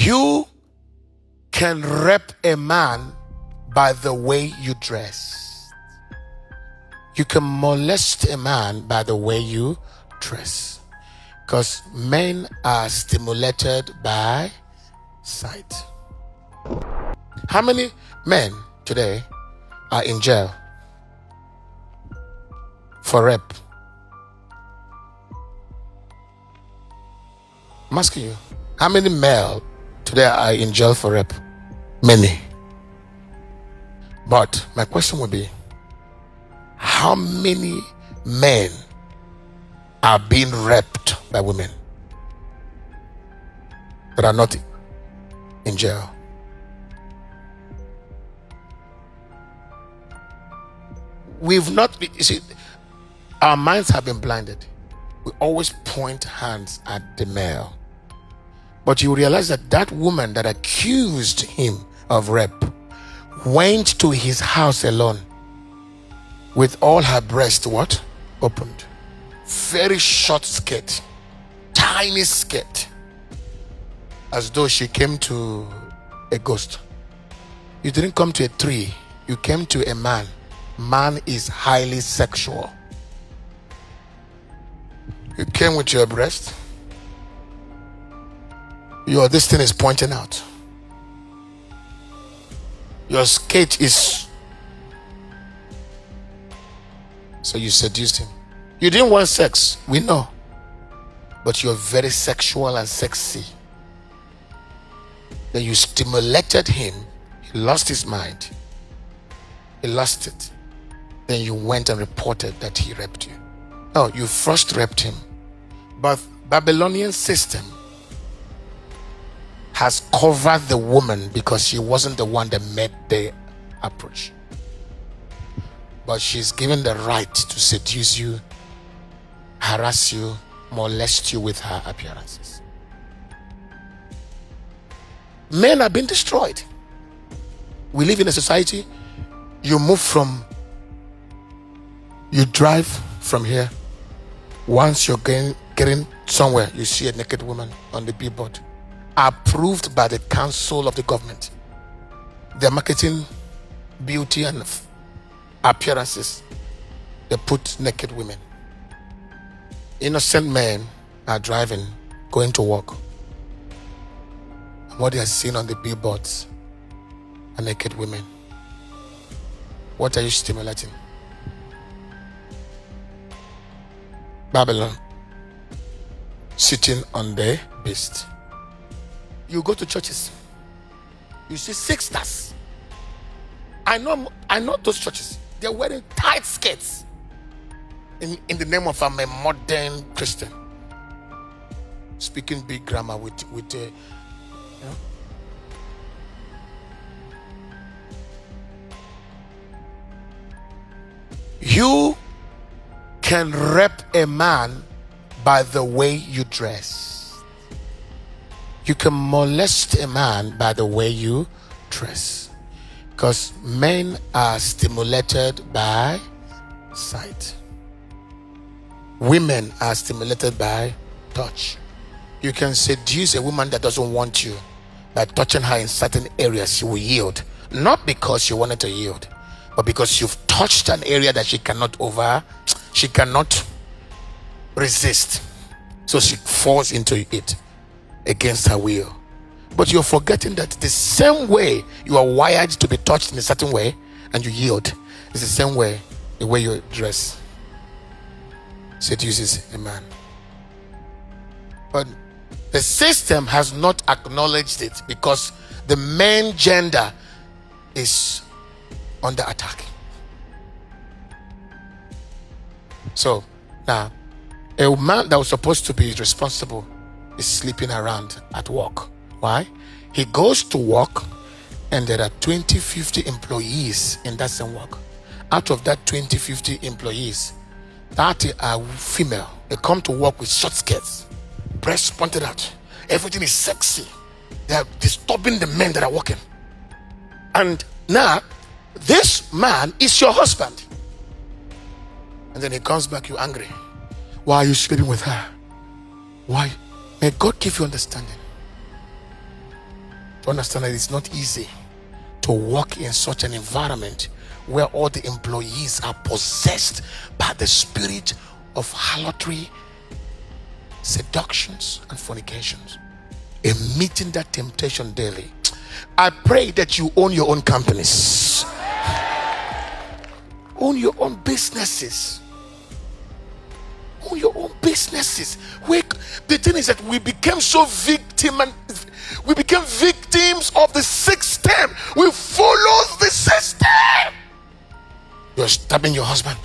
You can rep a man by the way you dress. You can molest a man by the way you dress. Because men are stimulated by sight. How many men today are in jail for rape? I'm asking you, how many male today are in jail for rape? Many. But my question would be, how many men are being raped by women that are not in jail? We've not, you see, our minds have been blinded. We always point hands at the male. But you realize that that woman that accused him of rape went to his house alone with all her breasts what? Opened. Very short skirt, tiny skirt, as though she came to a ghost. You didn't come to a tree, you came to a man. Man is highly sexual. You came with your breast. This thing is pointing out. Your skirt is. So you seduced him. You didn't want sex, we know. But you're very sexual and sexy. Then you stimulated him. He lost his mind. He lost it. Then you went and reported that he raped you. No, you first raped him. But Babylonian system has covered the woman because she wasn't the one that made the approach. But she's given the right to seduce you, harass you, molest you with her appearances. Men are being destroyed. We live in a society, you drive from here. Once you're getting somewhere, you see a naked woman on the billboard, approved by the council of the government. They're marketing beauty and appearances. They put naked women. Innocent men are driving, going to work. And what they are seeing on the billboards are naked women. What are you stimulating? Babylon, sitting on the beast. You go to churches, you see sisters. I know those churches. They're wearing tight skirts in the name of I'm a modern Christian, speaking big grammar with You can rep a man by the way you dress. You can molest a man by the way you dress. Because men are stimulated by sight. Women are stimulated by touch. You can seduce a woman that doesn't want you by touching her in certain areas. She will yield. Not because she wanted to yield, but because you've touched an area that she cannot resist. So she falls into it against her will. But you're forgetting that the same way you are wired to be touched in a certain way and you yield is the same way the way you dress seduces a man. But the system has not acknowledged it because the main gender is under attack. So now, a man that was supposed to be responsible is sleeping around at work. Why? He goes to work and there are 20-50 employees in that same work. Out of that 20-50 employees, 30 are female. They come to work with short skirts, breasts pointed out. Everything is sexy. They are disturbing the men that are working. And now, this man is your husband. And then he comes back, you're angry. Why are you sleeping with her? Why? May God give you understanding. understand that it's not easy to work in such an environment where all the employees are possessed by the spirit of harlotry, seductions, and fornications. And meeting that temptation daily. I pray that you own your own companies, own your own businesses. Own your own businesses. The thing is that we became so we became victims of the system. We follow the system. You're stabbing your husband.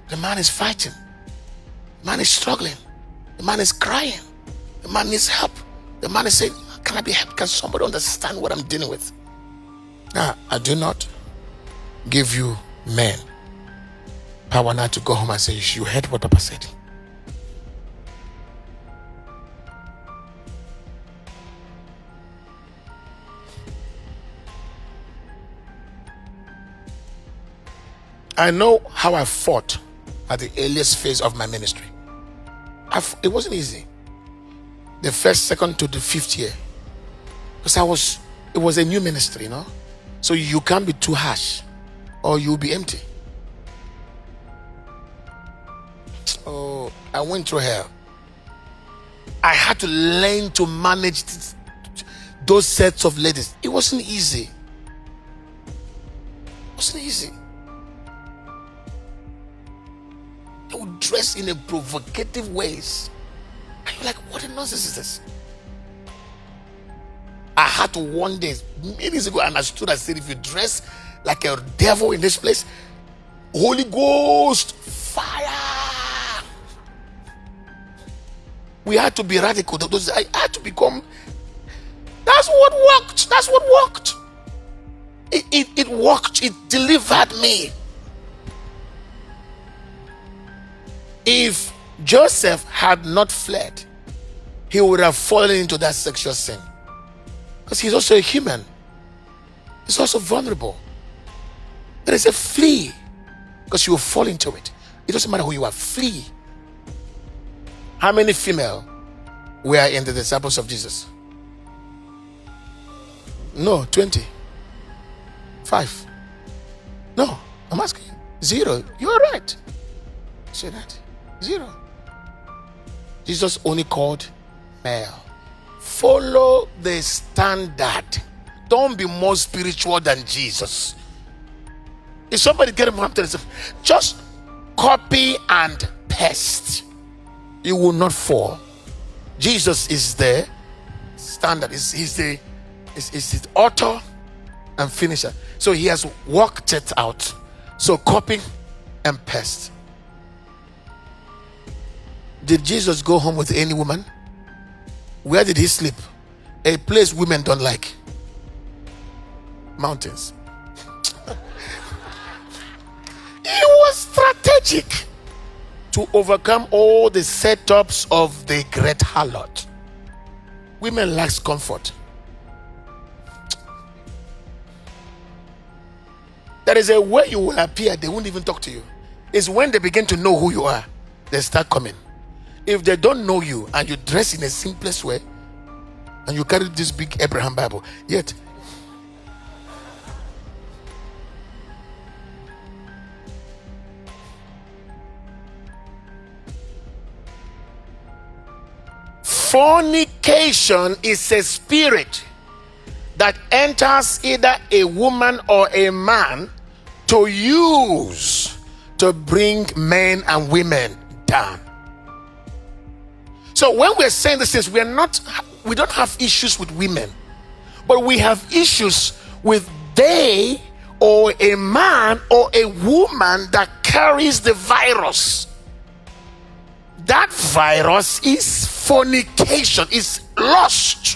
The man is fighting. The man is struggling. The man is crying. The man needs help. The man is saying, can I be helped? Can somebody understand what I'm dealing with? Now, I do not give you men power now to go home and say, you heard what Papa said. I know how I fought at the earliest phase of my ministry. It wasn't easy. The first, second to the fifth year. Because it was a new ministry, So you can't be too harsh or you'll be empty. Oh, I went through hell. I had to learn to manage those sets of ladies. It wasn't easy. It wasn't easy. They would dress in a provocative ways. And you're like, what a nonsense is this? I had to one day, many years ago, understood. I said, if you dress like a devil in this place, Holy Ghost, fire. We had to be radical. I had to become. That's what worked. That's what worked. It worked. It delivered me. If Joseph had not fled, he would have fallen into that sexual sin. Because he's also a human. He's also vulnerable. There is a flee. Because you will fall into it. It doesn't matter who you are. Flee. How many female were in the disciples of Jesus? No, 20. 5. No, I'm asking you. 0. You are right. Say that. 0. Jesus only called male. Follow the standard. Don't be more spiritual than Jesus. If somebody get him up to themselves, just copy and paste. You will not fall. Jesus is the standard. He's the author and finisher. So he has worked it out. So copy and paste. Did Jesus go home with any woman? Where did he sleep? A place women don't like. Mountains. He was strategic to overcome all the setups of the great harlot. Women like comfort. There is a way you will appear, they won't even talk to you. It's when they begin to know who you are, they start coming. If they don't know you and you dress in a simplest way and you carry this big Abraham Bible, yet fornication is a spirit that enters either a woman or a man to use to bring men and women down. So when we're saying these things, we don't have issues with women, but we have issues with they or a man or a woman that carries the virus. That virus is fornication, is lust.